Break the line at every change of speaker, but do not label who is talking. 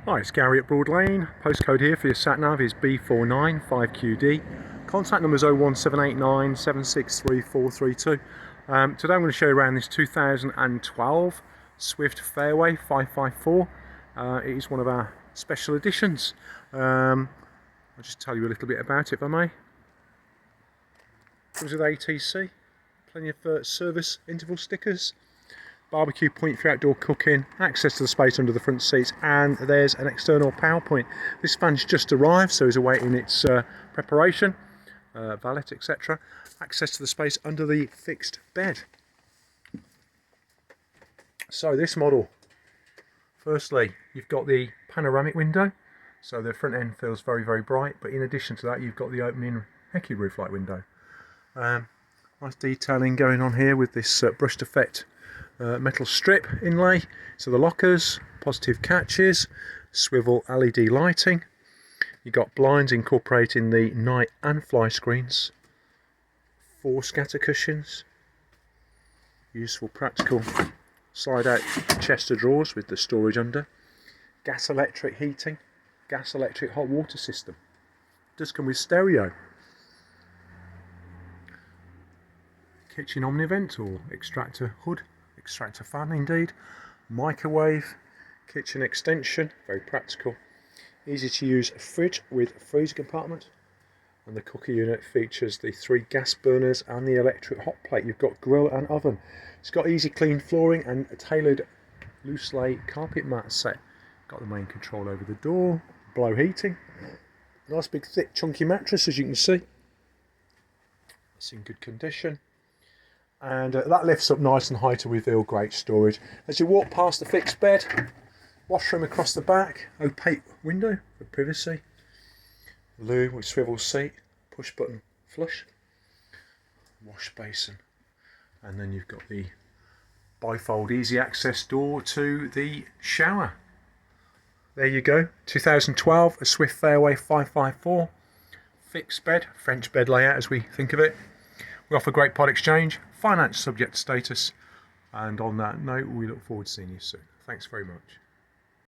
Hi, it's Gary at Broadlane. Postcode here for your sat-nav is B495QD. Contact number is 01789 763 432. Today I'm going to show you around this 2012 Swift Fairway 554. It is one of our special editions. I'll just tell you a little bit about it if I may. Comes with ATC, plenty of service interval stickers, barbecue point for outdoor cooking, access to the space under the front seats, and there's an external power point. This van's just arrived, so is awaiting its preparation, valet, etc. Access to the space under the fixed bed. So this model, firstly, you've got the panoramic window, so the front end feels very, very bright, but in addition to that, you've got the opening Hecky roof light window. Nice detailing going on here with this brushed effect metal strip inlay. So the lockers, positive catches, swivel LED lighting. You've got blinds incorporating the night and fly screens, 4 scatter cushions, useful practical slide out chest of drawers with the storage under, gas electric heating, gas electric hot water system. Does come with stereo, kitchen omnivent or extractor hood, extractor fan indeed, microwave, kitchen extension, very practical, easy to use fridge with freezer compartment, and the cooker unit features the 3 gas burners and the electric hot plate. You've got grill and oven. It's got easy clean flooring and a tailored loose lay carpet mat set. Got the main control over the door, blow heating, nice big thick chunky mattress as you can see. It's in good condition. And that lifts up nice and high to reveal great storage. As you walk past the fixed bed, washroom across the back, opaque window for privacy, loo with swivel seat, push button flush, wash basin, and then you've got the bifold easy access door to the shower. There you go, 2012, a Swift Fairway 554, fixed bed, French bed layout as we think of it. We offer great pod exchange, finance subject to status, and on that note, we look forward to seeing you soon. Thanks very much.